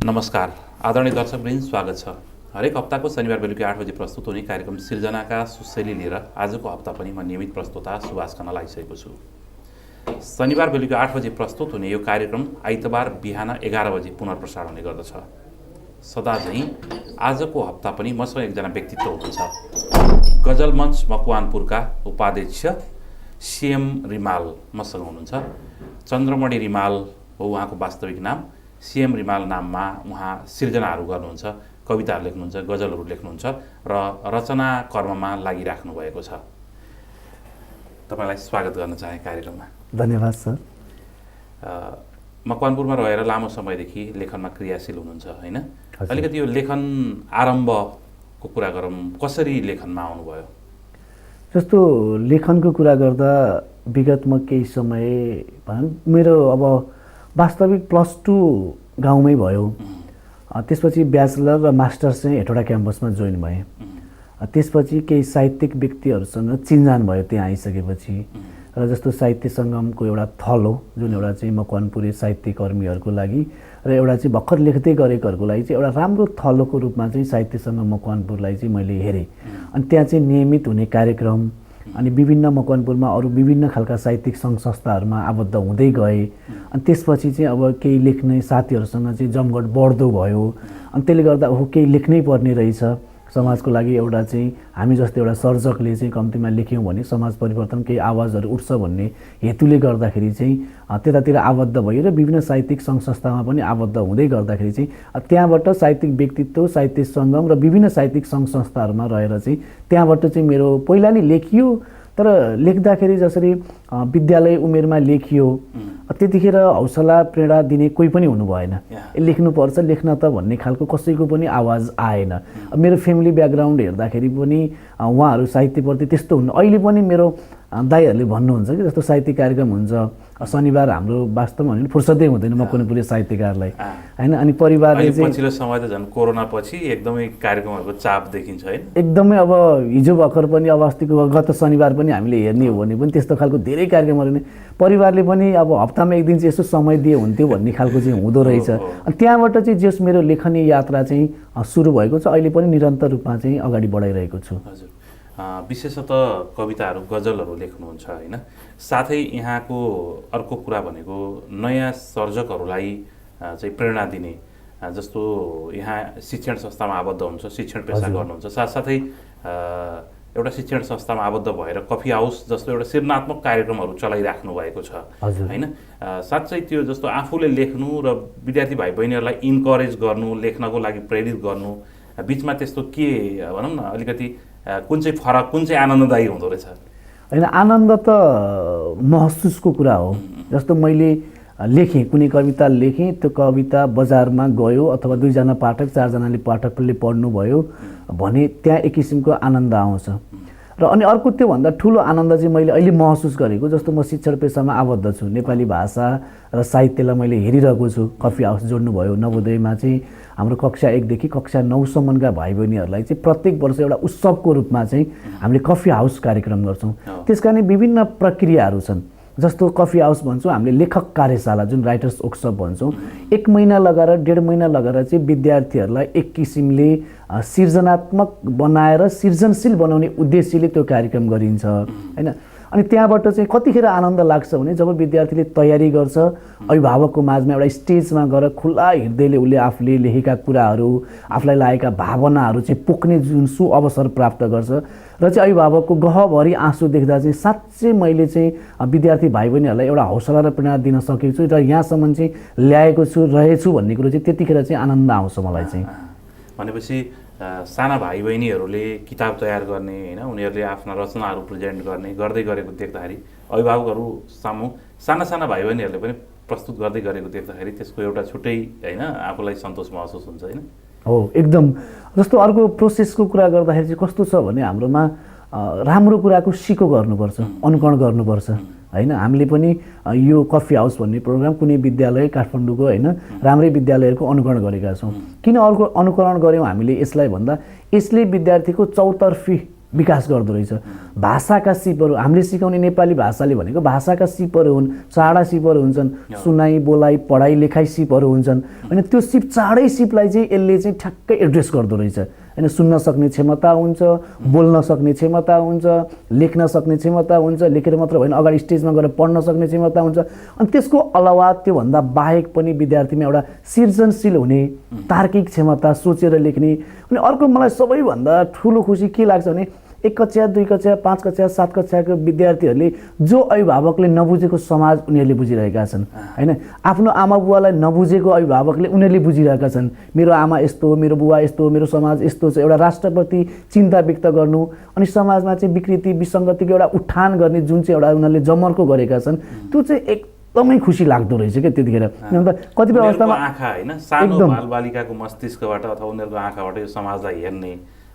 नमस्कार आदरणीय दर्शकवृन्द, स्वागत छ। हरेक हप्ताको शनिबार बेलुकी 8 बजे प्रस्तुत हुने कार्यक्रम सिर्जनाका सुशैली लिएर आजको हप्ता पनि म नियमित प्रस्तुता सुभाष खनाल आइसकेको छु। शनिबार बेलुकी 8 बजे प्रस्तुत हुने यो कार्यक्रम आइतबार बिहान 11 बजे पुनर्प्रसारण हुने गर्दछ। सदा झैँ आजको हप्ता पनि मसँग एकजना व्यक्तित्व हुनुहुन्छ। गजल मञ्च मकवानपुरका उपाध्यक्ष सीएम रिमाल मसँग हुनुहुन्छ। चन्द्रमणि रिमाल हो उहाँको वास्तविक नाम। सीएम रिमाल नाममा उहाँ सिर्जनाहरू गर्नुहुन्छ, कविताहरू लेख्नुहुन्छ, गजलहरू लेख्नुहुन्छ र रचना कर्ममा लागिराख्नु भएको छ। तपाईँलाई स्वागत गर्न चाहे कार्यक्रममा। धन्यवाद सर। मकवानपुरमा रहेर लामो समयदेखि लेखनमा क्रियाशील हुनुहुन्छ हैन? अलिकति यो लेखन आरम्भको कुरा गरौँ। कसरी लेखनमा आउनुभयो? जस्तो लेखनको कुरा गर्दा विगतमा केही समय मेरो अब वास्तविक +2 गाउँमै भयो। त्यसपछि ब्याचलर र मास्टर्स चाहिँ हेटौडा क्याम्पसमा जोइन भएँ। त्यसपछि केही साहित्यिक व्यक्तिहरूसँग चिनजान भयो त्यहाँ आइसकेपछि। र जस्तो साहित्य सङ्गमको एउटा थल हो जुन एउटा चाहिँ मकवानपुरे साहित्य कर्मीहरूको लागि र एउटा चाहिँ भर्खर लेख्दै गरेकोहरूको लागि चाहिँ एउटा राम्रो थलोको रूपमा चाहिँ साहित्य सङ्गम मकवानपुरलाई चाहिँ मैले हेरेँ। अनि त्यहाँ चाहिँ नियमित हुने कार्यक्रम अनि विभिन्न मकवानपुरमा अरू विभिन्न खालका साहित्यिक सङ्घ संस्थाहरूमा आबद्ध हुँदै गए। अनि त्यसपछि चाहिँ अब केही लेख्ने साथीहरूसँग चाहिँ जमघट बढ्दो भयो। अनि त्यसले गर्दा केही लेख्नै पर्ने रहेछ समाजको लागि। एउटा चाहिँ हामी जस्तो एउटा सर्जकले चाहिँ कम्तीमा लेख्यौँ भने समाज परिवर्तन केही आवाजहरू उठ्छ भन्ने हेतुले गर्दाखेरि चाहिँ त्यतातिर आबद्ध भयो र विभिन्न साहित्यिक सङ्घ संस्थामा पनि आबद्ध हुँदै गर्दाखेरि चाहिँ त्यहाँबाट साहित्यिक व्यक्तित्व, साहित्य सङ्गम र विभिन्न साहित्यिक सङ्घ संस्थाहरूमा रहेर चाहिँ त्यहाँबाट चाहिँ मेरो पहिला नै लेखियो। तर लेख्दाखेरि जसरी विद्यालय उमेरमा लेखियो त्यतिखेर हौसला प्रेरणा दिने कोही पनि हुनु भएन। लेख्नुपर्छ, लेख्न त भन्ने खालको कसैको पनि आवाज आएन। मेरो फ्यामिली ब्याकग्राउन्ड हेर्दाखेरि पनि उहाँहरू साहित्यप्रति त्यस्तो हुनु। अहिले पनि मेरो दाइहरूले भन्नुहुन्छ कि जस्तो साहित्य कार्यक्रम हुन्छ शनिबार हाम्रो वास्तवमा भने फुर्सदै हुँदैन मकवानपुरे साहित्यकारलाई हैन। अनि परिवारले चाहिँ पछिल्लो समय त झन् कोरोना पछि एकदमै कार्यक्रमहरूको चाप देखिन्छ हैन? एकदमै। अब हिजो भर्खर पनि अब अस्तिको गत शनिबार पनि हामीले हेर्ने हो भने पनि त्यस्तो खालको धेरै कार्यक्रमहरू नै परिवारले पनि अब हप्तामा एक दिन चाहिँ यसो समय दिए हुन्थ्यो भन्ने खालको चाहिँ हुँदो रहेछ। अनि त्यहाँबाट चाहिँ जस मेरो लेखनी यात्रा चाहिँ सुरु भएको छ। अहिले पनि निरन्तर रूपमा चाहिँ अगाडि बढाइरहेको छु। हजुर, विशेषतः कविताहरू, गजलहरू लेख्नुहुन्छ हैन? साथै यहाँको अर्को कुरा भनेको नयाँ सर्जकहरूलाई चाहिँ प्रेरणा दिने। जस्तो यहाँ शिक्षण संस्थामा आबद्ध हुनुहुन्छ, शिक्षण पेसा गर्नुहुन्छ, साथसाथै एउटा शिक्षण संस्थामा आबद्ध भएर कफी हाउस जस्तो एउटा सृजनात्मक कार्यक्रमहरू चलाइराख्नु भएको छ हैन? साँच्चै त्यो जस्तो आफूले लेख्नु र विद्यार्थी भाइ बहिनीहरूलाई इन्करेज गर्नु, लेख्नको लागि प्रेरित गर्नु बिचमा त्यस्तो के भनौँ न अलिकति कुन चाहिँ फरक, कुन चाहिँ आनन्ददायी हुँदो रहेछ? होइन, आनन्द त महसुसको कुरा हो। जस्तो मैले लेखेँ, कुनै कविता लेखेँ, त्यो कविता बजारमा गयो अथवा 2जना पाठक 4जनाले पाठकले पढ्नुभयो भने त्यहाँ एक किसिमको आनन्द आउँछ। र अनि अर्को त्योभन्दा ठुलो आनन्द चाहिँ मैले अहिले महसुस गरेको, जस्तो म शिक्षण पेसामा आबद्ध छु, नेपाली भाषा र साहित्यलाई मैले हेरिरहेको छु। कफी हाउस जोड्नुभयो नवोदयमा चाहिँ हाम्रो कक्षा 1 देखि कक्षा 9 सम्मका भाइ बहिनीहरूलाई चाहिँ प्रत्येक वर्ष एउटा उत्सवको रूपमा चाहिँ हामीले कफी हाउस कार्यक्रम गर्छौँ। त्यसका नै विभिन्न प्रक्रियाहरू छन्। जस्तो कफी हाउस भन्छौँ हामीले लेखक कार्यशाला जुन राइटर्स वर्कसप भन्छौँ, 1 महिना लगाएर 1.5 महिना लगाएर चाहिँ विद्यार्थीहरूलाई एक किसिमले सृजनात्मक बनाएर सृजनशील बनाउने उद्देश्यले त्यो कार्यक्रम गरिन्छ हैन? अनि त्यहाँबाट चाहिँ कतिखेर आनन्द लाग्छ भने जब विद्यार्थीले तयारी गर्छ, अभिभावकको माझमा एउटा स्टेजमा गएर खुला हृदयले उसले आफूले लेखेका कुराहरू, आफूलाई लागेका भावनाहरू चाहिँ पोख्ने जुन अवसर प्राप्त गर्छ र चाहिँ अभिभावकको गहभरि आँसु देख्दा चाहिँ साँच्चै मैले चाहिँ विद्यार्थी भाइ बहिनीहरूलाई एउटा हौसला र प्रेरणा दिन सकेको छु र यहाँसम्म चाहिँ ल्याएको छु, रहेछु भन्ने कुरो चाहिँ त्यतिखेर चाहिँ आनन्द आउँछ मलाई चाहिँ। भनेपछि साना भाइ बहिनीहरूले किताब तयार गर्ने हैन, उनीहरूले आफ्ना रचनाहरू प्रेजेन्ट गर्दै गरेको देख्दाखेरि अभिभावकहरू सामु साना साना भाइ बहिनीहरूले पनि प्रस्तुत गर्दै गरेको देख्दाखेरि त्यसको एउटा छुट्टै हैन आफूलाई सन्तोष महसुस हुन्छ हैन? हो, एकदम। जस्तो अर्को प्रोसेसको कुरा गर्दाखेरि चाहिँ कस्तो छ भने हाम्रोमा राम्रो कुराको सिको गर्नुपर्छ, अनुकरण गर्नुपर्छ हैन? हामीले पनि यो कफी हाउस भन्ने प्रोग्राम कुनै विद्यालय काठमाडौँको हैन राम्रै विद्यालयहरूको अनुकरण गरेका छौँ। किन अर्को अनुकरण गऱ्यौँ हामीले यसलाई भन्दा यसले विद्यार्थीको चौतर्फी विकास गर्दो रहेछ। भाषाका सिपहरू हामीले सिकाउने नेपाली भाषाले भनेको भाषाका सिपहरू हुन्, चाडा सिपहरू हुन्छन्, सुनाइ बोलाइ पढाइ लेखाइ सिपहरू हुन्छन्। अनि त्यो सिप चाडै सिपलाई चाहिँ यसले चाहिँ ठ्याक्कै एड्रेस गर्दो रहेछ होइन। सुन्न सक्ने क्षमता हुन्छ, बोल्न सक्ने क्षमता हुन्छ, लेख्न सक्ने क्षमता हुन्छ, लेखेर मात्र होइन अगाडि स्टेजमा गएर पढ्न सक्ने क्षमता हुन्छ। अनि त्यसको अलावा त्योभन्दा बाहेक पनि विद्यार्थीमा एउटा सृजनशील हुने तार्किक क्षमता, सोचेर लेख्ने। अनि अर्को मलाई सबैभन्दा ठुलो खुसी के लाग्छ भने 1 कक्षा 2 कक्षा 5 कक्षा 7 कक्षाको विद्यार्थीहरूले जो अभिभावकले नबुझेको समाज उनीहरूले बुझिरहेका छन् होइन। आफ्नो आमा बुवालाई नबुझेको अभिभावकले उनीहरूले बुझिरहेका छन्। मेरो आमा यस्तो हो, मेरो बुवा यस्तो हो, मेरो समाज यस्तो छ। एउटा राष्ट्रप्रति चिन्ता व्यक्त गर्नु अनि समाजमा चाहिँ विकृति विसङ्गतिको एउटा उठान गर्ने जुन चाहिँ एउटा उनीहरूले जमर्को गरेका छन् त्यो चाहिँ एकदमै खुसी लाग्दो रहेछ क्या त्यतिखेर। अन्त कतिपय अवस्थामा आँखा होइन सानो बालबालिकाको मस्तिष्कबाट अथवा उनीहरूको आँखाबाट यो समाजलाई हेर्ने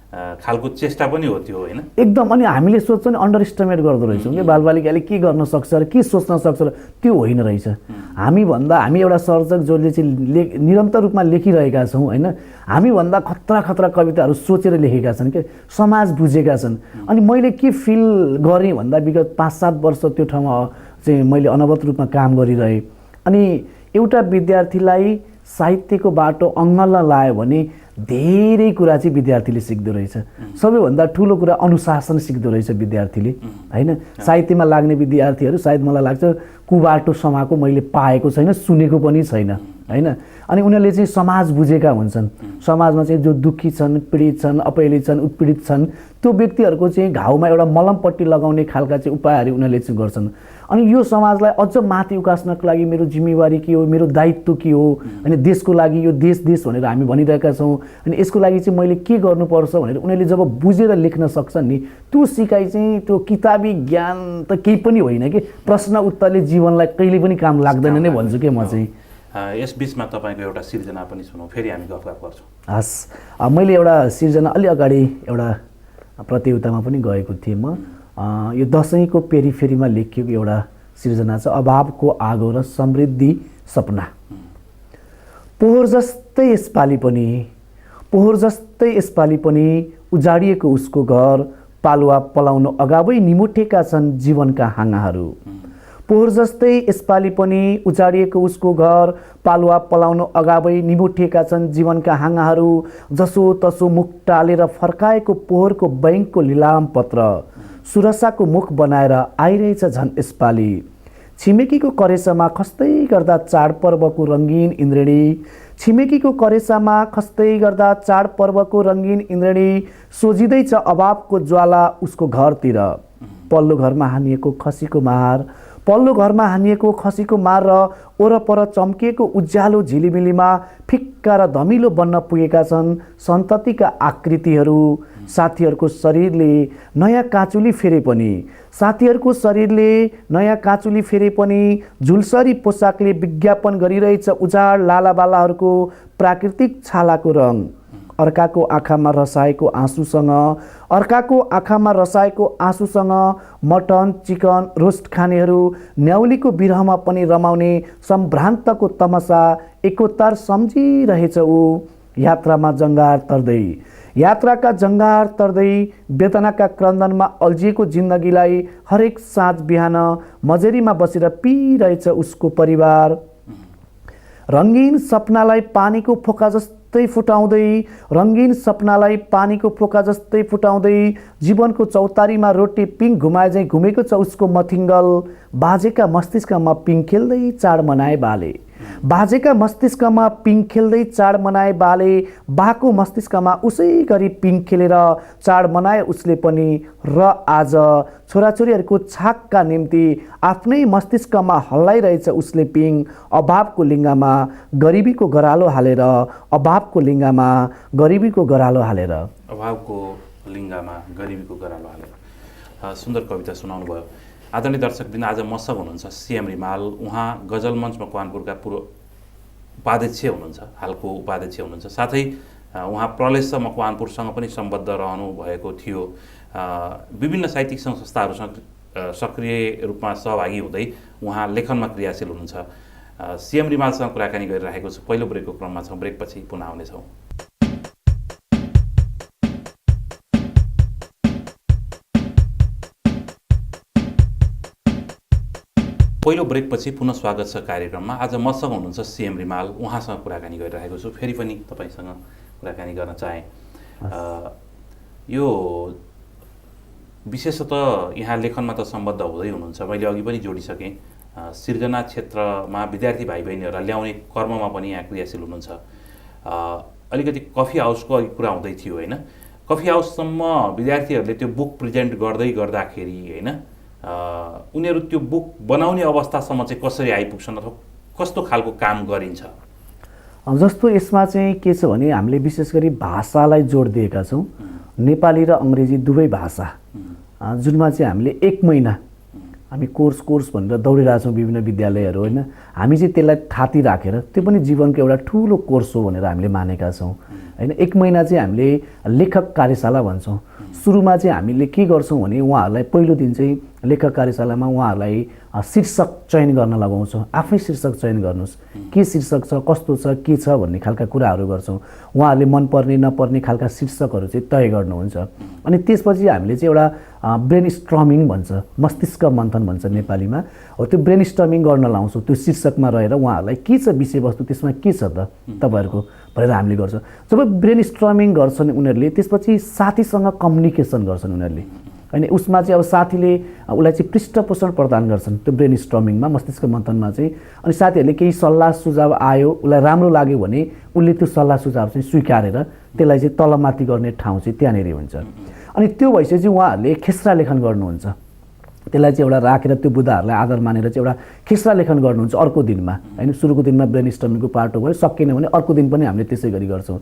खालको चेष्टा पनि हो त्यो होइन एकदम। अनि हामीले सोच्छौँ नि अन्डर एस्टिमेट गर्दो रहेछौँ कि बालबालिकाले के गर्न सक्छ र के सोच्न सक्छ र त्यो होइन रहेछ। हामी एउटा सर्जक जसले चाहिँ निरन्तर रूपमा लेखिरहेका छौँ होइन। हामीभन्दा खतरा खतरा कविताहरू सोचेर लेखेका छन् कि समाज बुझेका छन्। अनि मैले के फिल गरेँ भन्दा विगत 5-7 वर्ष त्यो ठाउँमा चाहिँ मैले अनवरत रूपमा काम गरिरहेँ। अनि एउटा विद्यार्थीलाई साहित्यको बाटो अङ्गल्न लायो भने धेरै कुरा चाहिँ विद्यार्थीले सिक्दो रहेछ। सबैभन्दा ठुलो कुरा अनुशासन सिक्दो रहेछ विद्यार्थीले होइन। साहित्यमा लाग्ने विद्यार्थीहरू सायद मलाई लाग्छ कुबाटो समाएको मैले पाएको छैन, सुनेको पनि छैन होइन। अनि उनीहरूले चाहिँ समाज बुझेका हुन्छन्। समाजमा चाहिँ जो दुःखी छन्, पीडित छन्, अपहेलित छन्, उत्पीडित छन् त्यो व्यक्तिहरूको चाहिँ घाउमा एउटा मलमपट्टी लगाउने खालका चाहिँ उपायहरू उनीहरूले चाहिँ गर्छन्। अनि यो समाजलाई अझ माथि उकास्नको लागि मेरो जिम्मेवारी के हो, मेरो दायित्व के हो अनि देशको लागि यो देश भनेर हामी भनिरहेका छौँ। अनि यसको लागि चाहिँ मैले के गर्नुपर्छ भनेर उनीहरूले जब बुझेर लेख्न सक्छन् नि त्यो सिकाइ चाहिँ त्यो किताबी ज्ञान त केही पनि होइन कि प्रश्न उत्तरले जीवनलाई कहिले पनि काम लाग्दैन नै भन्छु कि म चाहिँ। यस बिचमा तपाईँको एउटा सिर्जना पनि सुनौँ, फेरि हामी गफगाफ गर्छौँ। हस्, मैले एउटा सिर्जना अलि अगाडि एउटा प्रतियोगितामा पनि गएको थिएँ म। यो दसैँको पेरिफेरीमा लेखिएको एउटा सिर्जना छ, अभावको आगो र समृद्धि सपना। पोहोर जस्तै यसपालि पनि उजाडिएको उसको घर, पालुवा पलाउनु अगावै निमुठेका छन् जीवनका हाँगाहरू। पोहोर जस्तै यसपालि पनि उजाडिएको उसको घर, पालुवा पलाउनु अगावै निमुठेका छन् जीवनका हाँगाहरू। जसो तसो मुख टालेर फर्काएको पोहोरको बैंकको लिलाम पत्र सुरक्षाको मुख बनाएर आइरहेछ झन् यसपालि। छिमेकीको करेसामा खस्दै गर्दा चाडपर्वको रङ्गीन इन्द्रेणी, छिमेकीको करेसामा खस्दै गर्दा चाडपर्वको रङ्गीन इन्द्रेणी सोझिँदैछ अभावको ज्वाला उसको घरतिर। पल्लो घरमा हानिएको खसीको मार र ओरपर चम्किएको उज्यालो झिलिमिलीमा फिक्का र धमिलो बन्न पुगेका छन् सन्ततिका आकृतिहरू। साथीहरूको शरीरले नयाँ काँचुली फेरे पनि झुलसरी पोसाकले विज्ञापन गरिरहेछ उजाड लालाबालाहरूको प्राकृतिक छालाको रङ। अर्काको आँखामा रसाएको आँसुसँग मटन चिकन रोस्ट खानेहरू न्याउलीको बिरहमा पनि रमाउने सम्भ्रान्तको तमासा एकोतार सम्झिरहेछ ऊ। यात्राका जङ्गार तर्दै वेदनाका क्रन्दनमा अल्झिएको जिन्दगीलाई हरेक साँझ बिहान मजेरीमा बसेर पिरहेछ उसको परिवार। रङ्गीन सपनालाई पानीको फोका जस्तै फुटाउँदै जीवनको चौतारीमा रोटी पिङ घुमाए झैँ घुमेको छ उसको मथिङ्गल। बाजेका मस्तिष्कमा पिङ खेल्दै चाड मनाए बाले, बाको मस्तिष्कमा उसै गरी पिङ खेलेर चाड मनाए उसले पनि। र आज छोराछोरीहरूको छाकका निम्ति आफ्नै मस्तिष्कमा हल्लाइरहेछ उसले पिङ। अभावको लिङ्गामा गरिबीको गरालो हालेर सुन्दर कविता सुनाउनु भयो। आदरणीय दर्शकवृन्द, आज मसँग हुनुहुन्छ सीएम रिमाल। उहाँ गजल मञ्च मकवानपुरका पूर्व उपाध्यक्ष हुनुहुन्छ, हालको उपाध्यक्ष हुनुहुन्छ। साथै उहाँ प्रलेश मकवानपुरसँग पनि सम्बद्ध रहनु भएको थियो। विभिन्न साहित्यिक सङ्घ संस्थाहरूसँग सक्रिय रूपमा सहभागी हुँदै उहाँ लेखनमा क्रियाशील हुनुहुन्छ। सीएम रिमालसँग कुराकानी गरिरहेको छु। पहिलो ब्रेकको क्रममा छौँ, ब्रेकपछि पुनः आउनेछौँ। पहिलो ब्रेकपछि पुनः स्वागत छ कार्यक्रममा। आज मसँग हुनुहुन्छ सीएम रिमाल, उहाँसँग कुराकानी गरिरहेको छु। फेरि पनि तपाईँसँग कुराकानी गर्न चाहेँ। यो विशेषतः यहाँ लेखनमा त सम्बद्ध हुँदै हुनुहुन्छ, मैले अघि पनि जोडिसकेँ। सिर्जना क्षेत्रमा विद्यार्थी भाइ बहिनीहरूलाई ल्याउने कर्ममा पनि यहाँ क्रियाशील हुनुहुन्छ। अलिकति कफी हाउसको अघि कुरा हुँदै थियो होइन, कफी हाउससम्म विद्यार्थीहरूले त्यो बुक प्रेजेन्ट गर्दाखेरि होइन, उनीहरू त्यो बुक बनाउने अवस्थासम्म चाहिँ कसरी आइपुग्छन् अथवा कस्तो खालको काम गरिन्छ? जस्तो यसमा चाहिँ के छ भने हामीले विशेष गरी भाषालाई जोड दिएका छौँ, नेपाली र अङ्ग्रेजी दुवै भाषा, जुनमा चाहिँ हामीले 1 महिना हामी कोर्स भनेर दौडिरहेछौँ विभिन्न विद्यालयहरू होइन। हामी चाहिँ त्यसलाई थाती राखेर त्यो पनि जीवनको एउटा ठुलो कोर्स हो भनेर हामीले मानेका छौँ होइन। 1 महिना चाहिँ हामीले लेखक कार्यशाला भन्छौँ। सुरुमा चाहिँ हामीले के गर्छौँ भने उहाँहरूलाई पहिलो दिन चाहिँ लेखक कार्यशालामा उहाँहरूलाई शीर्षक चयन गर्न लगाउँछौँ। आफै शीर्षक चयन गर्नुहोस्, के शीर्षक छ, कस्तो छ, के छ भन्ने खालका कुराहरू गर्छौँ। उहाँहरूले मनपर्ने नपर्ने खालका शीर्षकहरू चाहिँ तय गर्नुहुन्छ। अनि त्यसपछि हामीले चाहिँ एउटा ब्रेन स्ट्रमिङ भन्छ, मस्तिष्क मन्थन भन्छ नेपालीमा हो, त्यो ब्रेन स्ट्रमिङ गर्न लाउँछौँ। त्यो शीर्षकमा रहेर उहाँहरूलाई के छ विषयवस्तु, त्यसमा के छ त तपाईँहरूको भनेर हामीले गर्छौँ। जब ब्रेन स्ट्रमिङ गर्छन् उनीहरूले, त्यसपछि साथीसँग कम्युनिकेसन गर्छन् उनीहरूले होइन। उसमा चाहिँ अब साथीले उसलाई चाहिँ पृष्ठपोषण प्रदान गर्छन् त्यो ब्रेन स्ट्रमिङमा, मस्तिष्क मन्थनमा चाहिँ। अनि साथीहरूले केही सल्लाह सुझाव आयो, उसलाई राम्रो लाग्यो भने उसले त्यो सल्लाह सुझाव चाहिँ स्वीकारेर त्यसलाई चाहिँ तलमाथि गर्ने ठाउँ चाहिँ त्यहाँनिर हुन्छ। अनि त्यो भइसकेपछि उहाँहरूले खेस्रा लेखन गर्नुहुन्छ। त्यसलाई चाहिँ एउटा राखेर त्यो बुदाहरूलाई आधार मानेर चाहिँ एउटा खेस्रा लेखन गर्नुहुन्छ अर्को दिनमा होइन। सुरुको दिनमा ब्रेन स्ट्रमिङको पार्ट हो भयो, सकिएन भने अर्को दिन पनि हामीले त्यसै गरी गर्छौँ।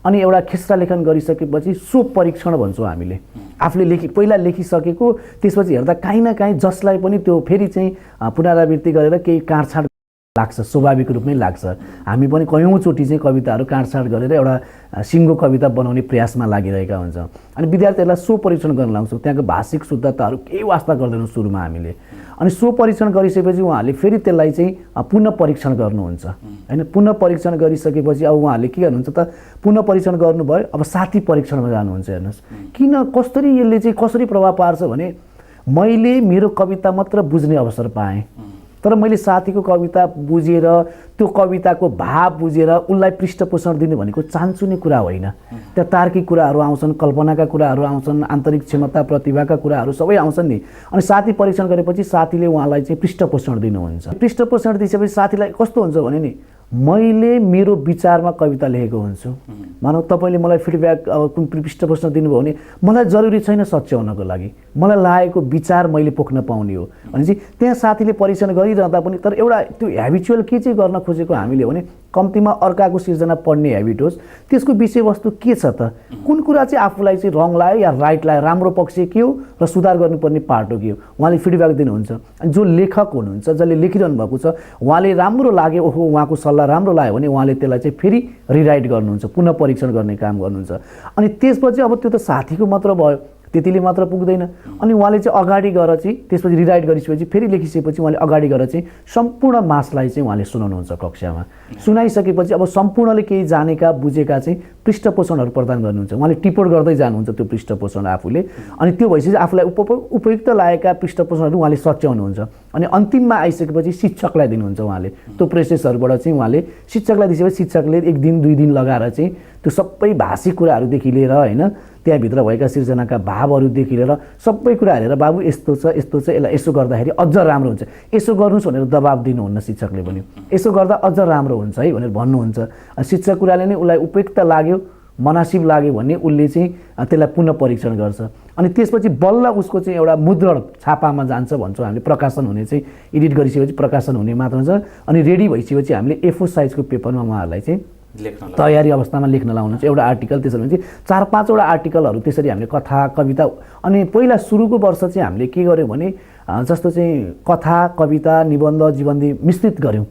अनि एउटा खेस्रा लेखन गरिसकेपछि सो परीक्षण भन्छौँ हामीले। आफूले पहिला लेखिसकेको त्यसपछि हेर्दा काहीँ न काहीँ जसलाई पनि त्यो फेरि चाहिँ पुनरावृत्ति गरेर केही काँडछाँड लाग्छ, स्वाभाविक रूपमै लाग्छ। हामी पनि कयौँचोटि चाहिँ कविताहरू काँडछाँड गरेर एउटा सिङ्गो कविता बनाउने प्रयासमा लागिरहेका हुन्छौँ। अनि विद्यार्थीहरूलाई सो परीक्षण गर्न लाउँछौँ। त्यहाँको भाषिक शुद्धताहरू केही वास्ता गर्दैनौँ सुरुमा हामीले। अनि सो परीक्षण गरिसकेपछि उहाँहरूले फेरि त्यसलाई चाहिँ पुनः परीक्षण गर्नुहुन्छ होइन। पुनः परीक्षण गरिसकेपछि अब उहाँहरूले के गर्नुहुन्छ त, पुनः परीक्षण गर्नुभयो, अब साथी परीक्षणमा जानुहुन्छ। हेर्नुहोस् किन कसरी यसले चाहिँ कसरी प्रभाव पार्छ भने, मैले मेरो कविता मात्र बुझ्ने अवसर पाएँ, तर मैले साथीको कविता बुझेर त्यो कविताको भाव बुझेर उसलाई पृष्ठपोषण दिने भनेको चान्चुने कुरा होइन। त्यहाँ तार्किक कुराहरू आउँछन्, कल्पनाका कुराहरू आउँछन्, आन्तरिक क्षमता प्रतिभाका कुराहरू सबै आउँछन् नि। अनि साथी परीक्षण गरेपछि साथीले उहाँलाई चाहिँ पृष्ठपोषण दिनुहुन्छ। पृष्ठपोषण दिएपछि साथीलाई कस्तो हुन्छ भने नि, मैले मेरो विचारमा कविता लेखेको हुन्छु। मानौ तपाईँले मलाई फिडब्याक कुन पृष्ठपोषण दिनुभयो भने मलाई जरुरी छैन सच्याउनको लागि, मलाई लागेको विचार मैले पोख्न पाउने हो भनेपछि त्यहाँ साथीले परीक्षण गरिरहँदा पनि तर एउटा त्यो ह्याबिचुअल के चाहिँ गर्न खोजेको हामीले भने कम्तीमा अर्काको सिर्जना पढ्ने ह्याबिट होस्, त्यसको विषयवस्तु के छ त, कुन कुरा चाहिँ आफूलाई चाहिँ रङ लाग्यो या राइट लाग्यो, राम्रो पक्ष के हो र सुधार गर्नुपर्ने पाटो के हो, उहाँले फिडब्याक दिनुहुन्छ। अनि जो लेखक हुनुहुन्छ, जसले लेखिरहनु भएको छ, उहाँले राम्रो लाग्यो, ओहो उहाँको सल्लाह राम्रो लाग्यो भने उहाँले त्यसलाई चाहिँ फेरि रिराइट गर्नुहुन्छ, पुनः परीक्षण गर्ने काम गर्नुहुन्छ। अनि त्यसपछि अब त्यो त साथीको मात्र भयो, त्यतिले मात्र पुग्दैन। अनि उहाँले चाहिँ अगाडि गएर चाहिँ त्यसपछि रिराइट गरिसकेपछि फेरि लेखिसकेपछि उहाँले अगाडि गएर चाहिँ सम्पूर्ण मासलाई चाहिँ उहाँले सुनाउनुहुन्छ कक्षामा। सुनाइसकेपछि अब सम्पूर्णले केही जानेका बुझेका चाहिँ पृष्ठपोषणहरू प्रदान गर्नुहुन्छ। उहाँले टिप्पण गर्दै जानुहुन्छ त्यो पृष्ठपोषण आफूले। अनि त्यो भइसकेपछि आफूलाई उपयुक्त लागेका पृष्ठपोषणहरू उहाँले सच्याउनुहुन्छ। अनि अन्तिममा आइसकेपछि शिक्षकलाई दिनुहुन्छ उहाँले। त्यो प्रोसेसहरूबाट चाहिँ उहाँले शिक्षकलाई दिएपछि शिक्षकले 1 दिन 2 दिन लगाएर चाहिँ त्यो सबै भाषिक कुराहरूदेखि लिएर होइन, त्यहाँभित्र भएका सिर्जनाका भावहरूदेखि लिएर सबै कुरा हेरेर बाबु यस्तो छ यस्तो छ, यसलाई यसो गर्दाखेरि अझ राम्रो हुन्छ, यसो गर्नुहोस् भनेर दबाब दिनुहुन्न शिक्षकले पनि, यसो गर्दा अझ राम्रो हुन्छ है भनेर भन्नुहुन्छ। शिक्षक कुराले नै उसलाई उपयुक्त लाग्यो, मनासिब लाग्यो भने उसले चाहिँ त्यसलाई पुनः परीक्षण गर्छ। अनि त्यसपछि बल्ल उसको चाहिँ एउटा मुद्रण छापामा जान्छ भन्छौँ हामीले। प्रकाशन हुने चाहिँ एडिट गरिसकेपछि प्रकाशन हुने मात्र हुन्छ। अनि रेडी भइसकेपछि हामीले A4 साइजको पेपरमा उहाँहरूलाई चाहिँ तयारी अवस्थामा लेख्न लाउनुहुन्छ। एउटा आर्टिकल, त्यसरी भने चाहिँ 4-5वटा आर्टिकलहरू त्यसरी हामीले कथा कविता। अनि पहिला सुरुको वर्ष चाहिँ हामीले के गर्यौँ भने जस्तो चाहिँ कथा कविता निबन्ध जीवन्ती मिश्रित गऱ्यौँ।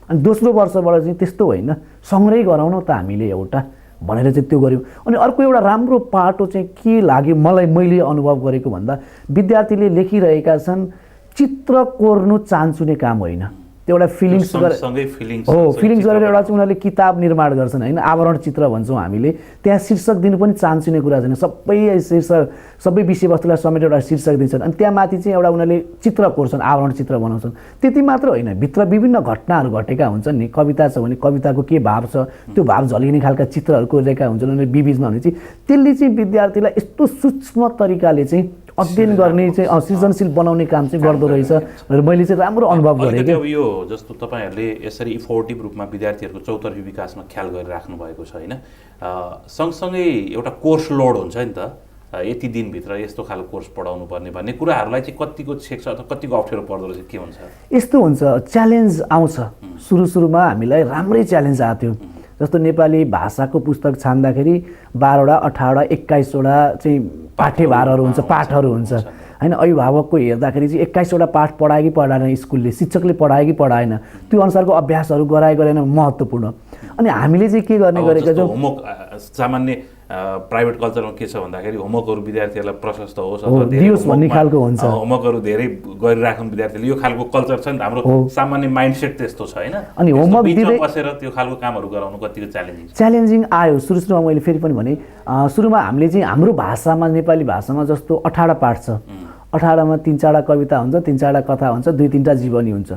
अनि दोस्रो वर्षबाट चाहिँ त्यस्तो होइन, सँगै गराउन त हामीले एउटा भनेर चाहिँ त्यो गऱ्यौँ। अनि अर्को एउटा राम्रो पाटो चाहिँ के लाग्यो मलाई, मैले अनुभव गरेको भन्दा विद्यार्थीले लेखिरहेका छन् चित्र कोर्नु चान्चुने काम होइन, त्यो एउटा फिलिङ्स सँगसँगै फिलिङ्स हो, फिलिङ्स गरेर एउटा चाहिँ उनीहरूले किताब निर्माण गर्छन् होइन, आवरण चित्र भन्छौँ हामीले। त्यहाँ शीर्षक दिनु पनि चान्सिने कुरा छैन, सबै विषयवस्तुलाई समेट एउटा शीर्षक दिन्छन् अनि त्यहाँ माथि चाहिँ एउटा उनीहरूले चित्र कोर्छन्, आवरण चित्र बनाउँछन्। त्यति मात्र होइन, भित्र विभिन्न घटनाहरू घटेका हुन्छन् नि। कविता छ भने कविताको के भाव छ त्यो भाव झल्किने खालका चित्रहरू कोरेका हुन्छन् उनीहरूले बिबिचमा भने चाहिँ त्यसले चाहिँ विद्यार्थीलाई यस्तो सूक्ष्म तरिकाले चाहिँ अध्ययन गर्ने चाहिँ सृजनशील बनाउने काम चाहिँ गर्दो रहेछ भनेर मैले चाहिँ राम्रो अनुभव गरेँ कि। अब यो जस्तो तपाईँहरूले यसरी इफोर्टिभ रूपमा विद्यार्थीहरूको चौतर्फी विकासमा ख्याल गरिराख्नु भएको छ होइन, सँगसँगै एउटा कोर्स लोड हुन्छ नि त, यति दिनभित्र यस्तो खालको कोर्स पढाउनु पर्ने भन्ने कुराहरूलाई चाहिँ कतिको छेक्छ अथवा कतिको अप्ठ्यारो पर्दो रहेछ, के हुन्छ? यस्तो हुन्छ, च्यालेन्ज आउँछ। सुरुमा हामीलाई राम्रै च्यालेन्ज आएको थियो। जस्तो नेपाली भाषाको पुस्तक छान्दाखेरि 12वटा 18वटा 21वटा चाहिँ पाठ्यभारहरू हुन्छ, पाठहरू हुन्छ होइन। अभिभावकको हेर्दाखेरि चाहिँ 21वटा पाठ पढायो कि पढाएन, स्कुलले शिक्षकले पढायो कि पढाएन, त्यो अनुसारको अभ्यासहरू गरायो गरेन महत्त्वपूर्ण। अनि हामीले चाहिँ के गर्ने गरेका छौँ, होमवर्क सामान्य प्राइभेट कल्चरमा के छ भन्दाखेरि होमवर्कहरू विद्यार्थीहरूलाई प्रशस्त होस् दियोस् भन्ने खालको हुन्छ। होमवर्कहरू धेरै गरिराख्नु विद्यार्थीले, यो खालको कल्चर छ नि त हाम्रो सामान्य माइन्डसेट त्यस्तो छ होइन। अनि होमवर्क दिँदै बसेर त्यो खालको कामहरू गराउनु कतिको च्यालेन्जिङ आयो। सुरुमा मैले फेरि पनि भने, सुरुमा हामीले चाहिँ हाम्रो भाषामा नेपाली भाषामा जस्तो 18वटा पाठ छ, 18मा 3-4वटा कविता हुन्छ, 3-4वटा कथा हुन्छ, 2-3टा जीवनी हुन्छ।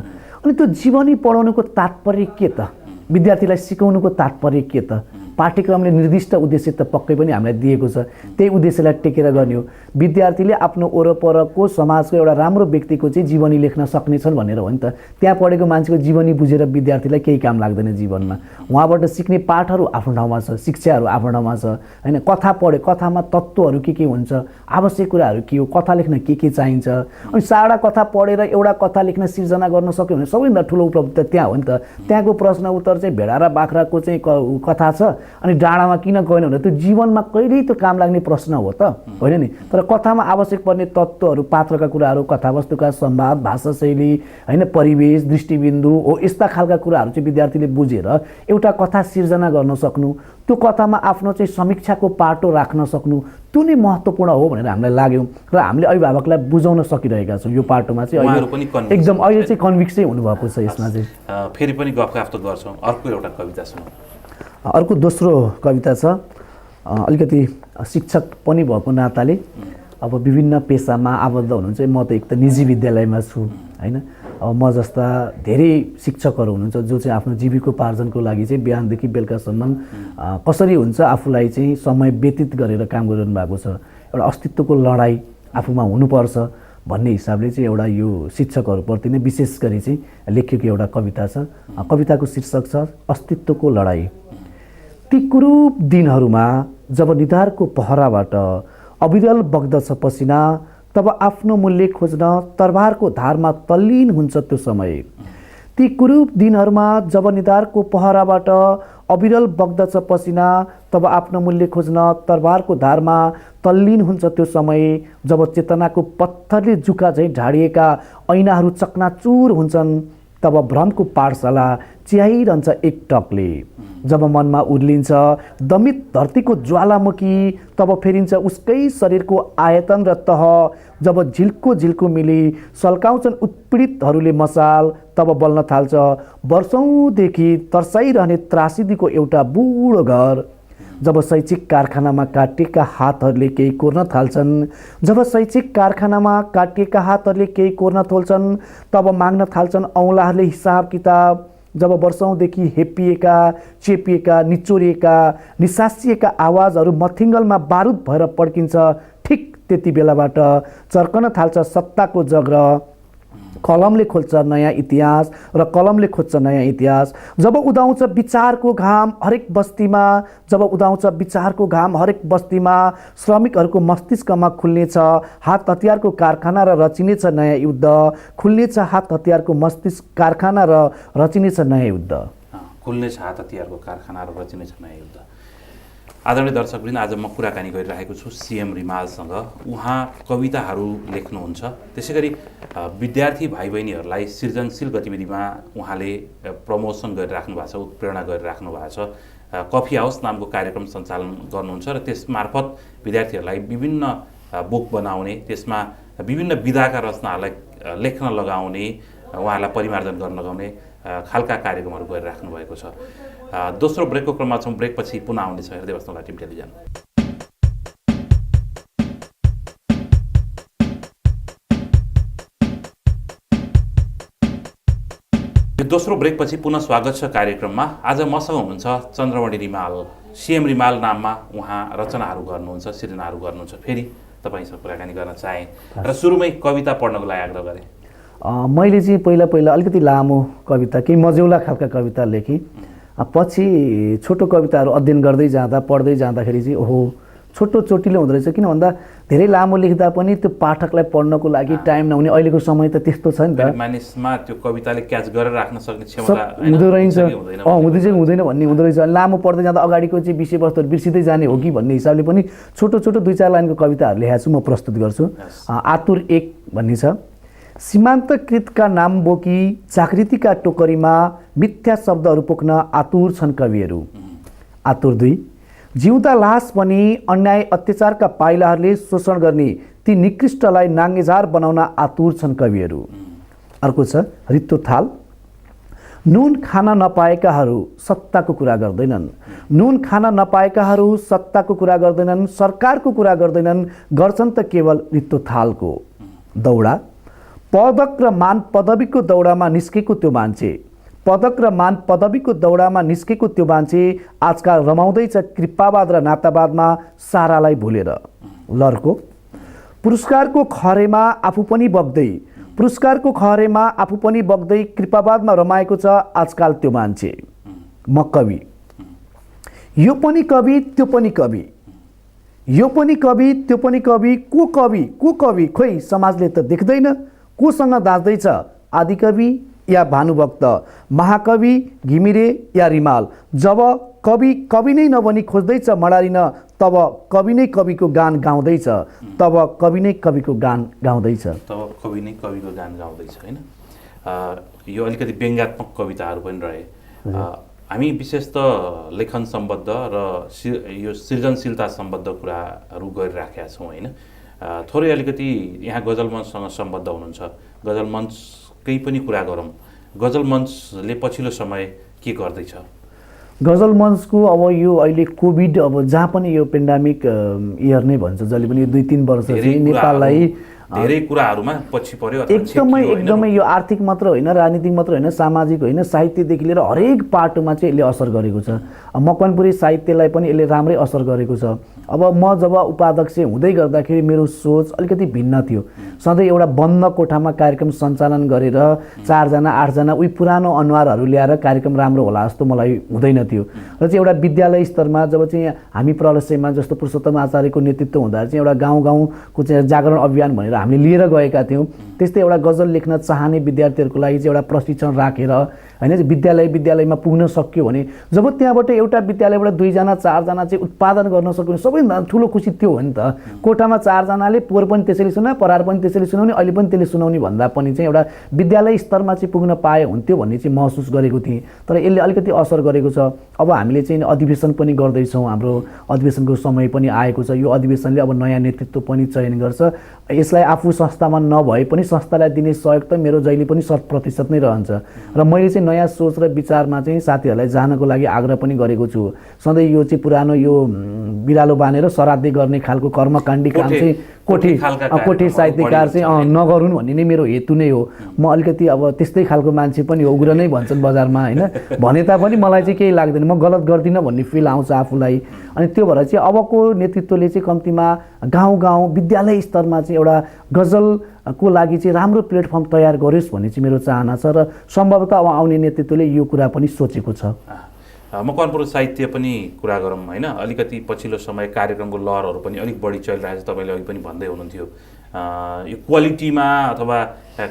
अनि त्यो जीवनी पढाउनुको तात्पर्य के त, विद्यार्थीलाई सिकाउनुको तात्पर्य के त? पाठ्यक्रमले निर्दिष्ट उद्देश्य त पक्कै पनि हामीलाई दिएको छ, त्यही उद्देश्यलाई टेकेर गर्ने हो। विद्यार्थीले आफ्नो वरपरको समाजको एउटा राम्रो व्यक्तिको चाहिँ जीवनी लेख्न सक्नेछन् भनेर हो नि त। त्यहाँ पढेको मान्छेको जीवनी बुझेर विद्यार्थीलाई केही काम लाग्दैन जीवनमा। उहाँबाट सिक्ने पाठहरू आफ्नो ठाउँमा छ, शिक्षाहरू आफ्नो ठाउँमा छ होइन। कथा पढ्यो, कथामा तत्त्वहरू के हुन्छ, आवश्यक कुराहरू के हो, कथा लेख्न के चाहिन्छ। अनि 4वटा कथा पढेर एउटा कथा लेख्न सिर्जना गर्न सक्यो भने सबैभन्दा ठुलो उपलब्धि त त्यहाँ हो नि त। त्यहाँको प्रश्न उत्तर चाहिँ भेडा र बाख्राको चाहिँ कथा छ, अनि डाँडामा किन गएन भने त्यो जीवनमा कहिल्यै त्यो काम लाग्ने प्रश्न हो त होइन नि। तर कथामा आवश्यक पर्ने तत्त्वहरू, पात्रका कुराहरू, कथावस्तुका संवाद, भाषा शैली होइन, परिवेश, दृष्टिबिन्दु हो, यस्ता खालका कुराहरू चाहिँ विद्यार्थीले बुझेर एउटा कथा सिर्जना गर्न सक्नु, त्यो कथामा आफ्नो चाहिँ समीक्षाको पाटो राख्न सक्नु, त्यो नै महत्त्वपूर्ण हो भनेर हामीलाई लाग्यो र हामीले अभिभावकलाई बुझाउन सकिरहेका छौँ। यो पाटोमा चाहिँ एकदम अहिले चाहिँ कन्भिक्स चाहिँ हुनुभएको छ यसमा चाहिँ। फेरि पनि गफगाफ त गर्छौँ, अर्को एउटा कविता सुनौँ। अर्को दोस्रो कविता छ, अलिकति शिक्षक पनि भएको नाताले अब विभिन्न पेसामा आबद्ध हुनुहुन्छ। म त एक त निजी विद्यालयमा छु होइन। अब म जस्ता धेरै शिक्षकहरू हुनुहुन्छ जो चाहिँ आफ्नो जीविकोपार्जनको लागि चाहिँ बिहानदेखि बेलुकासम्म कसरी हुन्छ आफूलाई चाहिँ समय व्यतीत गरेर काम गरिरहनु भएको छ। एउटा अस्तित्वको लडाइँ आफूमा हुनुपर्छ भन्ने हिसाबले चाहिँ एउटा यो शिक्षकहरूप्रति नै विशेष गरी चाहिँ लेखिएको एउटा कविता छ। कविताको शीर्षक छ अस्तित्वको लडाइँ। ती कुरूप दिनहरूमा जब निधारको पहराबाट अविरल बग्दछ पसिना, तब आफ्नो मूल्य खोज्न तरबारको धारमा तल्लीन हुन्छ त्यो समय। ती कुरूप दिनहरूमा जब निधारको पहराबाट अविरल बग्दछ पसिना, तब आफ्नो मूल्य खोज्न तरबारको धारमा तल्लीन हुन्छ त्यो समय। जब चेतनाको पत्थरले जुका झैँ ढाडिएका ऐनाहरू चकनाचुर हुन्छन्, तब भ्रमको पाठशाला चिहाइरहन्छ एक टकले। जब मनमा उर्लिन्छ दमित धरतीको ज्वालामुखी, तब फेरिन्छ उसकै शरीरको आयतन र तह। जब झिल्को झिल्को मिली सल्काउँछन् उत्पीडितहरूले मसाल, तब बल्न थाल्छ वर्षौँदेखि तर्साइरहने त्रासिदीको एउटा बुढो घर। जब शैक्षिक कारखानामा काटिएका हातहरूले केही कोर्न थाल्छन्, जब शैक्षिक कारखानामा काटिएका हातहरूले केही कोर्न थाल्छन्, तब माग्न थाल्छन् औँलाहरूले हिसाब किताब। जब वर्षौँदेखि हेपिएका, चेपिएका, निचोरिएका, निसासिएका आवाजहरू मथिङ्गलमा बारुद भएर पड्किन्छ, ठिक त्यति बेलाबाट चर्कन थाल्छ सत्ताको जग र कलमले खोज्छ नयाँ इतिहास र कलमले खोज्छ नयाँ इतिहास। जब उदाउँछ विचारको घाम हरेक बस्तीमा, जब उदाउँछ विचारको घाम हरेक बस्तीमा, श्रमिकहरूको मस्तिष्कमा खुल्नेछ हात हतियारको कारखाना र रचिनेछ नयाँ युद्ध। खुल्नेछ हात हतियारको मस्तिष्क कारखाना र रचिनेछ नयाँ युद्ध। खुल्नेछ हात हतियारको कारखाना र रचिनेछ नयाँ युद्ध। आदरणीय दर्शकवृन्द, आज म कुराकानी गरिरहेको छु सीएम रिमालसँग। उहाँ कविताहरू लेख्नुहुन्छ, त्यसै गरी विद्यार्थी भाइ बहिनीहरूलाई सृजनशील गतिविधिमा उहाँले प्रमोसन गरिराख्नु भएको छ, उत्प्रेरणा गरिराख्नु भएको छ। कफी हाउस नामको कार्यक्रम सञ्चालन गर्नुहुन्छ र त्यसमार्फत विद्यार्थीहरूलाई विभिन्न बुक बनाउने, त्यसमा विभिन्न विधाका रचनाहरूलाई लेख्न लगाउने उहाँहरूलाई परिमार्जन गर्न लगाउने खालका कार्यक्रमहरू गरिराख्नु भएको छ। दोस्रो ब्रेकको क्रममा छौँ। ब्रेकपछि पुनः आउनेछ। हेर्दै बस्नुहोला टिम टेलिभिजन। दोस्रो ब्रेकपछि पुनः स्वागत छ कार्यक्रममा। आज मसँग हुनुहुन्छ चन्द्रमणि रिमाल। सीएम रिमाल नाममा उहाँ रचनाहरू गर्नुहुन्छ, सृजनाहरू गर्नुहुन्छ। फेरि तपाईँसँग कुराकानी गर्न चाहेँ र सुरुमै कविता पढ्नको लागि आग्रह गरेँ। मैले चाहिँ पहिला अलिकति लामो कविता, केही मझौला खालका कविता लेखेँ। पछि छोटो कविताहरू अध्ययन गर्दै जाँदा, पढ्दै जाँदाखेरि चाहिँ ओहो छोटो चोटिलो हुँदो रहेछ। किन भन्दा धेरै लामो लेख्दा पनि त्यो पाठकलाई पढ्नको लागि टाइम नहुने अहिलेको समय त त्यस्तो छ नि त। मानिसमा त्यो कविताले क्याच गरेर राख्न सक्ने क्षमता हुँदो रहेछ, हुँदै चाहिँ हुँदैन भन्ने हुँदो रहेछ। लामो पढ्दै जाँदा अगाडिको चाहिँ विषयवस्तुहरू बिर्सिँदै जाने हो कि भन्ने हिसाबले पनि छोटो छोटो 2-4 लाइनको कविताहरू लेखेको छु, म प्रस्तुत गर्छु। आतुर 1 भन्ने छ। सीमान्तकृतका नाम बोकी जागृतिका टोकरीमा मिथ्या शब्दहरू पोख्न आतुर छन् कविहरू। आतुर 2, जिउँदा लास पनि अन्याय अत्याचारका पाइलाहरूले शोषण गर्ने ती निकृष्टलाई नाङ्गेझार बनाउन आतुर छन् कविहरू। अर्को छ रित्तो थाल। नुन खान नपाएकाहरू सत्ताको कुरा गर्दैनन्, नुन खान नपाएकाहरू सत्ताको कुरा गर्दैनन्, सरकारको कुरा गर्दैनन्, गर्छन् त केवल रित्तो थालको दौडा। पदक र मान पदवीको दौडामा निस्केको त्यो मान्छे, पदक र मान पदवीको दौडामा निस्केको त्यो मान्छे आजकल रमाउँदैछ कृपावाद र नातावादमा सारालाई भुलेर। लर्को। पुरस्कारको खहरेमा आफू पनि बग्दै, पुरस्कारको खहरेमा आफू पनि बग्दै कृपावादमा रमाएको छ आजकल त्यो मान्छे। म कवि, यो पनि कवि त्यो पनि कवि, यो पनि कवि त्यो पनि कवि, को कवि को कवि खोइ समाजले त देख्दैन, कोसँग दाँच्दैछ आदिकवि या भानुभक्त, महाकवि घिमिरे या रिमाल। जब कवि कवि नै नबनी खोज्दैछ मडारिन, तब कवि नै कविको गान गाउँदैछ, तब कवि नै कविको गान गाउँदैछ, तब कवि नै कविको गान गाउँदैछ। होइन, यो अलिकति व्यङ्ग्यात्मक कविताहरू पनि रहे। हामी विशेष त लेखन सम्बद्ध र यो सृजनशीलता सम्बद्ध कुराहरू गरिराखेका छौँ। होइन, थोरै अलिकति यहाँ गजल मञ्चसँग सम्बद्ध हुनुहुन्छ। गजल मञ्चकै पनि कुरा गरौँ। गजल मञ्चले पछिल्लो समय के गर्दैछ? गजल मञ्चको अब यो अहिले कोभिड, अब जहाँ पनि यो पेन्डामिक इयर नै भन्छ, जसले पनि 2-3 वर्ष चाहिँ नेपाललाई धेरै कुराहरूमा पछि पर्यो। एकदमै यो आर्थिक मात्र होइन, राजनीतिक मात्र होइन, सामाजिक होइन, साहित्यदेखि लिएर हरेक पाटोमा चाहिँ यसले असर गरेको छ। मकवानपुरी साहित्यलाई पनि यसले राम्रै असर गरेको छ। अब म जब उपाध्यक्ष हुँदै गर्दाखेरि मेरो सोच अलिकति भिन्न थियो। सधैँ एउटा बन्द कोठामा कार्यक्रम सञ्चालन गरेर 4 जना 8 जना उही पुरानो अनुहारहरू ल्याएर कार्यक्रम राम्रो होला जस्तो मलाई हुँदैन थियो। र चाहिँ एउटा विद्यालय स्तरमा जब चाहिँ हामी प्रलस्यमा जस्तो पुरुषोत्तम आचार्यको नेतृत्व हुँदा चाहिँ एउटा गाउँ गाउँको चाहिँ जागरण अभियान भनेर हामीले लिएर गएका थियौँ। त्यस्तै एउटा गजल लेख्न चाहने विद्यार्थीहरूको लागि चाहिँ एउटा प्रशिक्षण राखेर होइन, विद्यालयमा पुग्न सक्यो भने जब त्यहाँबाट एउटा विद्यालयबाट 2 जना 4 जना चाहिँ उत्पादन गर्न सक्यो भने सबैभन्दा ठुलो खुसी त्यो हो नि त। कोठामा 4 जनाले पोहोर पनि त्यसैले सुनाए, परार पनि त्यसैले सुनाउने, अहिले पनि त्यसले सुनाउने भन्दा पनि चाहिँ एउटा विद्यालय स्तरमा चाहिँ पुग्न पाए हुन्थ्यो भन्ने चाहिँ महसुस गरेको थिएँ। तर यसले अलिकति असर गरेको छ। अब हामीले चाहिँ अधिवेशन पनि गर्दैछौँ, हाम्रो अधिवेशनको समय पनि आएको छ। यो अधिवेशनले अब नयाँ नेतृत्व पनि चयन गर्छ। यसलाई आफू संस्थामा नभए पनि संस्थालाई दिने सहयोग त मेरो जहिले पनि 100% नै रहन्छ। र मैले चाहिँ नयाँ सोच र विचारमा चाहिँ साथीहरूलाई जानको लागि आग्रह पनि गरेको छु। सधैँ यो चाहिँ पुरानो यो बिरालो बानेर श्राद्धै गर्ने खालको कर्मकाण्डी काम चाहिँ कोठी साहित्यकार चाहिँ नगरून् भन्ने नै मेरो हेतु नै हो। म अलिकति अब त्यस्तै खालको मान्छे पनि हो, उग्र नै भन्छन् बजारमा होइन, भने तापनि मलाई चाहिँ केही लाग्दैन, म गलत गर्दिनँ भन्ने फिल आउँछ आफूलाई। अनि त्यो भएर चाहिँ अबको नेतृत्वले चाहिँ कम्तीमा गाउँ विद्यालय स्तरमा चाहिँ एउटा गजलको लागि चाहिँ राम्रो प्लेटफर्म तयार गरोस् भन्ने चाहिँ मेरो चाहना छ। र सम्भवतः अब आउने नेतृत्वले यो कुरा पनि सोचेको छ। मकवानपुर साहित्य पनि कुरा गरौँ होइन, अलिकति पछिल्लो समय कार्यक्रमको लहरहरू पनि अलिक बढी चलिरहेको छ। तपाईँले अघि पनि भन्दै हुनुहुन्थ्यो यो क्वालिटीमा अथवा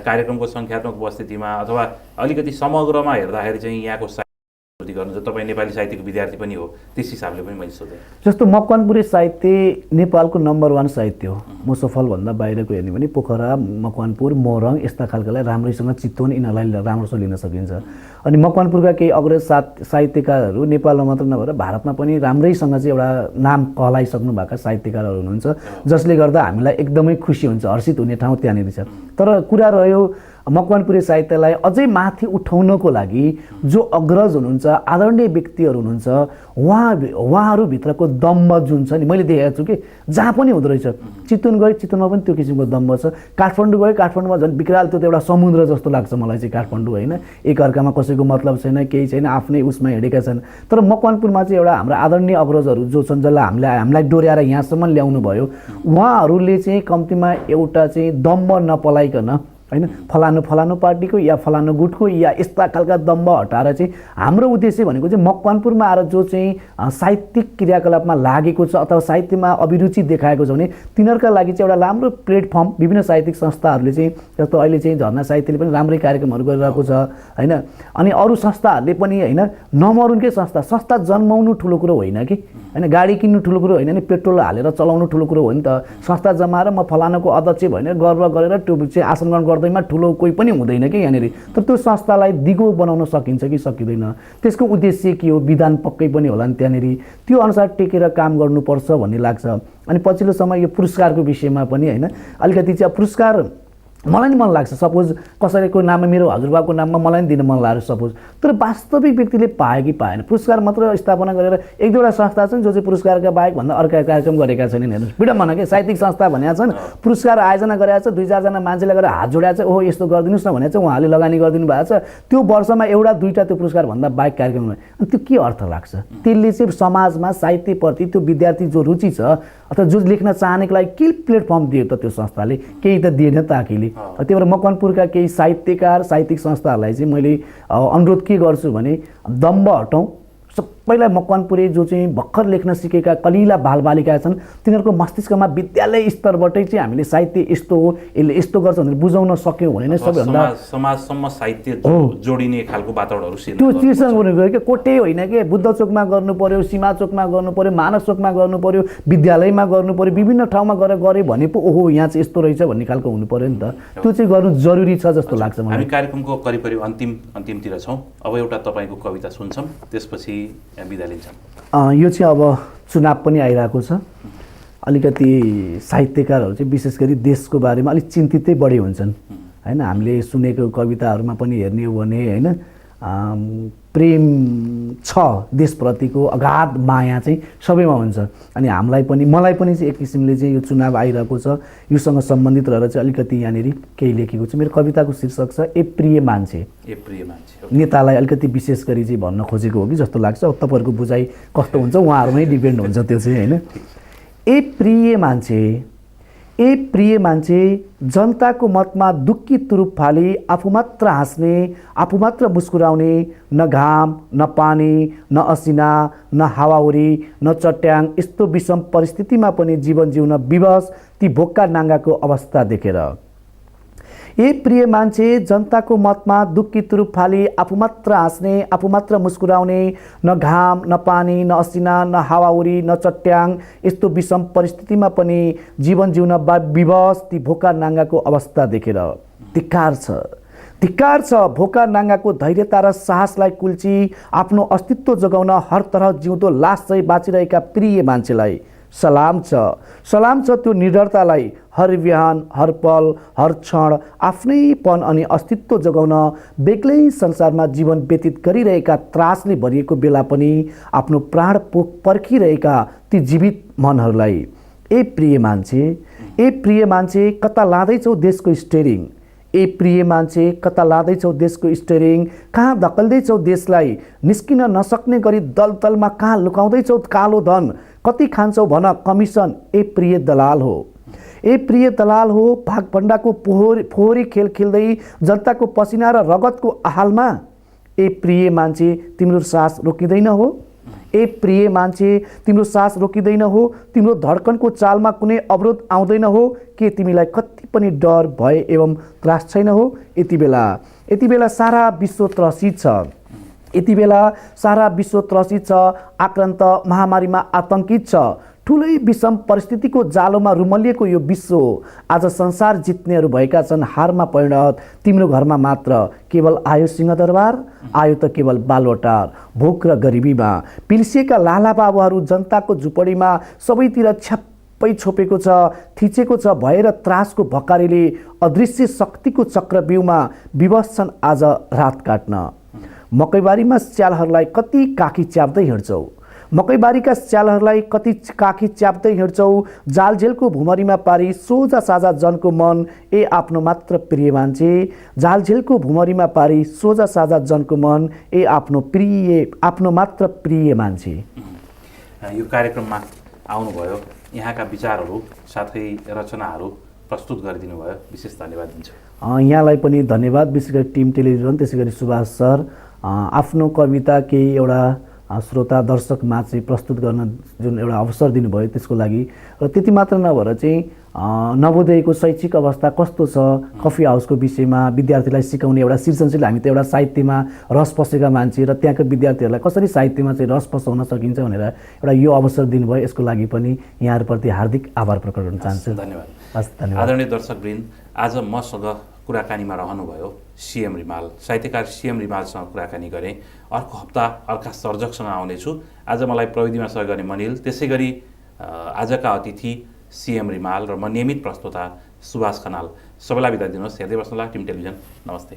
कार्यक्रमको सङ्ख्यात्मक उपस्थितिमा अथवा अलिकति समग्रमा हेर्दाखेरि चाहिँ यहाँको गर्नुहुन्छ। तपाईँ नेपाली साहित्यको विद्यार्थी पनि हो, त्यस हिसाबले पनि मैले सोधेँ। जस्तो मकवानपुरी साहित्य नेपालको नम्बर 1 साहित्य हो। म सफलभन्दा बाहिरको हेर्ने भने पोखरा, मकवानपुर, मोरङ यस्ता खालकालाई राम्रैसँग चितवन यिनीहरूलाई राम्रोसँग लिन सकिन्छ। अनि मकवानपुरका केही अग्रज साहित्यकारहरू नेपालमा मात्र नभएर भारतमा पनि राम्रैसँग चाहिँ एउटा नाम कहलाइसक्नु भएका साहित्यकारहरू हुनुहुन्छ, जसले गर्दा हामीलाई एकदमै खुसी हुन्छ, हर्षित हुने ठाउँ त्यहाँनिर छ। तर कुरा रह्यो मकवानपुरी साहित्यलाई अझै माथि उठाउनको लागि जो अग्रज हुनुहुन्छ, आदरणीय व्यक्तिहरू हुनुहुन्छ, उहाँहरूभित्रको दम्भ जुन छ नि, मैले देखेको छु कि जहाँ पनि हुँदो रहेछ। चितवन गएँ, चितवनमा पनि त्यो किसिमको दम्भ छ। काठमाडौँ गएँ, काठमाडौँमा झन् विकराल, त्यो त एउटा समुद्र जस्तो लाग्छ मलाई चाहिँ काठमाडौँ, होइन? एकअर्कामा कसैको मतलब छैन, केही छैन, आफ्नै उसमा हिँडेका छन्। तर मकवानपुरमा चाहिँ एउटा हाम्रो आदरणीय अग्रजहरू जो छन्, जसलाई हामीलाई डोर्याएर यहाँसम्म ल्याउनु भयो, उहाँहरूले चाहिँ कम्तीमा एउटा चाहिँ दम्भ नपलाइकन, होइन, फलानु पार्टीको या फलानु गुटको या यस्ता खालका दम्भ हटाएर चाहिँ हाम्रो उद्देश्य भनेको चाहिँ मकवानपुरमा आएर जो चाहिँ साहित्यिक क्रियाकलापमा लागेको छ अथवा साहित्यमा अभिरुचि देखाएको छ भने तिनीहरूका लागि चाहिँ एउटा राम्रो प्लेटफर्म विभिन्न साहित्यिक संस्थाहरूले चाहिँ, जस्तो अहिले चाहिँ झरना साहित्यले पनि राम्रै कार्यक्रमहरू गरिरहेको छ, होइन? अनि अरू संस्थाहरूले पनि, होइन, नमरुन्कै संस्था जन्माउनु ठुलो कुरो होइन कि, होइन? गाडी किन्नु ठुलो कुरो होइन नि, पेट्रोल हालेर चलाउनु ठुलो कुरो हो नि त। संस्था जमाएर म फलानाको अध्यक्ष भनेर गर्व गरेर त्यो चाहिँ आसन ग्रहण गर्दैमा ठुलो कोही पनि हुँदैन कि यहाँनिर। तर त्यो संस्थालाई दिगो बनाउन सकिन्छ कि सकिँदैन, त्यसको उद्देश्य के हो, विधान पक्कै पनि होला नि त्यहाँनिर, त्यो अनुसार टेकेर काम गर्नुपर्छ भन्ने लाग्छ। अनि पछिल्लो समय यो पुरस्कारको विषयमा पनि, होइन, अलिकति चाहिँ पुरस्कार मलाई नि मन लाग्छ, सपोज कसैको नाममा, मेरो हजुरबाको नाममा मलाई नि दिन मन लाग्यो सपोज, तर वास्तविक व्यक्तिले पायो कि पाएन? पुरस्कार मात्र स्थापना गरेर एक दुईवटा संस्था छन् जो चाहिँ पुरस्कारका बाहेक भन्दा अर्का कार्यक्रम गरेका छैनन्। हेर्नुहोस्, विडम्बना के, साहित्यिक संस्था भनेका छन्, पुरस्कार आयोजना गरेका छ, 2-4जना मान्छेले गरेर हात जोडेको छ, ओहो यस्तो गरिदिनुहोस् न भनेर चाहिँ उहाँले लगानी गरिदिनु भएको छ, त्यो वर्षमा एउटा दुईवटा त्यो पुरस्कार भन्दा बाहेक कार्यक्रम। अनि त्यो के अर्थ लाग्छ? त्यसले चाहिँ समाजमा साहित्यप्रति त्यो विद्यार्थी जो रुचि छ अथवा जो लेख्न चाहनेको लागि के प्लेटफर्म दियो त त्यो संस्थाले? केही त दिएन त आखिरले। त्यही भएर मकवानपुरका केही साहित्यकार, साहित्यिक संस्थाहरूलाई चाहिँ मैले अनुरोध के गर्छु भने दम्भ हटाउँ। सबैलाई मकवानपुरे जो चाहिँ भर्खर लेख्न सिकेका कलिला बालबालिका छन् तिनीहरूको मस्तिष्कमा विद्यालय स्तरबाटै चाहिँ हामीले साहित्य यस्तो हो, यसले यस्तो गर्छ भनेर बुझाउन सक्यौँ भने नै सबैभन्दा समाजसम्म साहित्य जोडिने खालको वातावरणहरू त्यो चिजसँग हुनु कि कोटै होइन कि, बुद्ध चोकमा गर्नु पर्यो, सीमा चोकमा गर्नु पर्यो, मानव चोकमा गर्नु पर्यो, विद्यालयमा गर्नु पर्यो, विभिन्न ठाउँमा गरे भने पो ओहो यहाँ चाहिँ यस्तो रहेछ भन्ने खालको हुनु पर्यो नि त। त्यो चाहिँ गर्नु जरुरी छ जस्तो लाग्छ मलाई। हामी कार्यक्रमको करिब करिब अन्तिमतिर छौँ। अब एउटा तपाईँको कविता सुन्छौँ, त्यसपछि बिदा लिन्छौँ। यो चाहिँ अब चुनाव पनि आइरहेको छ, अलिकति साहित्यकारहरू चाहिँ विशेष गरी देशको बारेमा अलिक चिन्तितै बढी हुन्छन्, होइन? हामीले सुनेको कविताहरूमा पनि हेर्ने हो भने, होइन, प्रेम छ देशप्रतिको अगाध माया चाहिँ सबैमा हुन्छ। अनि हामीलाई पनि, मलाई पनि चाहिँ एक किसिमले चाहिँ यो चुनाव आइरहेको छ, योसँग सम्बन्धित रहेर चाहिँ अलिकति यहाँनिर केही लेखेको छ। मेरो कविताको शीर्षक छ ए प्रिय मान्छे। ए प्रिय मान्छे नेतालाई अलिकति विशेष गरी चाहिँ भन्न खोजेको हो कि जस्तो लाग्छ। अब तपाईँहरूको बुझाइ कस्तो हुन्छ उहाँहरूमै डिपेन्ड हुन्छ त्यो चाहिँ, होइन? ए प्रिय मान्छे, ए प्रिय मान्छे, जनताको मतमा दुःखी तुरुप फाली आफू मात्र हाँस्ने, आफू मात्र मुस्कुराउने, न घाम न पानी न असिना न हावाहुरी न चट्याङ, यस्तो विषम परिस्थितिमा पनि जीवन जिउन विवश ती भोक्का नाङ्गाको अवस्था देखेर। ए प्रिय मान्छे, जनताको मतमा दुःखी तुरुप फाली आफू मात्र हाँस्ने, आफू मात्र मुस्कुराउने, न घाम न पानी न असिना न हावाहुरी न चट्याङ, यस्तो विषम परिस्थितिमा पनि जीवन जिउन विवश ती भोका नाङ्गाको अवस्था देखेर। धिक्कार छ, धिक्कार छ भोका नाङ्गाको धैर्यता र साहसलाई कुल्ची आफ्नो अस्तित्व जगाउन हर तरह जिउँदो लास चाहिँ बाँचिरहेका प्रिय मान्छेलाई। सलाम छ, सलाम छ त्यो निडरतालाई, हर बिहान हर पल हर क्षण आफ्नैपन अनि अस्तित्व जगाउन बेग्लै संसारमा जीवन व्यतीत गरिरहेका त्रासले भरिएको बेला पनि आफ्नो प्राण पोख पर्खिरहेका ती जीवित मनहरूलाई। ए प्रिय मान्छे, ए प्रिय मान्छे, कता लाँदैछौ देशको स्टेरिङ? ए प्रिय मान्छे, कता लाँदैछौ देशको स्टेरिङ? कहाँ धकल्दैछौ देशलाई निस्किन नसक्ने गरी दलदलमा? कहाँ लुकाउँदैछौ कालो धन? कति खान्छौ भन कमिसन? ए प्रिय दलाल हो, ए प्रिय दलाल हो, भागभण्डाको फोहोरी खेल खेल्दै जनताको पसिना र रगतको आहालमा। ए प्रिय मान्छे, तिम्रो सास रोकिँदैन हो? ए प्रिय मान्छे, तिम्रो सास रोकिँदैन हो? तिम्रो धड्कनको चालमा कुनै अवरोध आउँदैन हो? के तिमीलाई कति पनि डर भय एवं त्रास छैन हो? यति बेला सारा विश्व त्रसित छ, यति बेला सारा विश्व त्रसित छ, आक्रान्त महामारीमा आतंकित छ। ठुलै विषम परिस्थितिको जालोमा रुमलिएको यो विश्व आज संसार जित्नेहरू भएका छन् हारमा परिणत। तिम्रो घरमा मात्र केवल आयो सिंहदरबार, आयो त केवल बालवटार। भोक र गरिबीमा पिल्सिएका लाला बाबुहरू जनताको झुपडीमा सबैतिर छ्याप्प सबै छोपेको छ, थिचेको छ भएर त्रासको भकारीले अदृश्य शक्तिको चक्रव्यूहमा विवश छन् आज रात काट्न। मकैबारीमा स्यालहरूलाई कति काखी च्याप्दै हिँड्छौ, मकैबारीका स्यालहरूलाई कति काखी च्याप्दै हिँड्छौ, जालझेलको भुमरीमा पारी सोझा साझा जनको मन ए आफ्नो मात्र प्रिय मान्छे, जालझेलको भुमरीमा पारी सोझा साझा जनको मन ए आफ्नो मात्र प्रिय मान्छे। यो कार्यक्रममा आउनुभयो, यहाँका विचारहरू साथै रचनाहरू प्रस्तुत गरिदिनु भयो, विशेष धन्यवाद दिन्छु। यहाँलाई पनि धन्यवाद, विशेष गरी टिम टेलिभिजन, त्यसै गरी सुभाष सर। आफ्नो कविता केही एउटा श्रोता दर्शकमा चाहिँ प्रस्तुत गर्न जुन एउटा अवसर दिनुभयो त्यसको लागि, र त्यति मात्र नभएर चाहिँ नवोदयको शैक्षिक अवस्था कस्तो छ, कफी हाउसको विषयमा विद्यार्थीलाई सिकाउने एउटा सृजनशील, हामी त एउटा साहित्यमा रस पसेका मान्छे र त्यहाँको विद्यार्थीहरूलाई कसरी साहित्यमा चाहिँ रस पसाउन सकिन्छ भनेर एउटा यो अवसर दिनुभयो, यसको लागि पनि यहाँहरूप्रति हार्दिक आभार प्रकट गर्न चाहन्छु। धन्यवाद। हस्, धन्यवाद। आदरणीय दर्शकवृन्द, आज मसँग कुराकानीमा रहनुभयो सीएम रिमाल, साहित्यकार सीएम रिमालसँग कुराकानी गरेँ। अर्को हप्ता अर्का सर्जकसँग आउनेछु। आज मलाई प्रविधिमा सहयोग गर्ने मनिल, त्यसै गरी आजका अतिथि सीएम रिमाल र म नियमित प्रस्तोता सुभाष खनाल। सबैलाई बिदा दिनुहोस्। हेर्दै बस्नुहोला टिम टेलिभिजन। नमस्ते।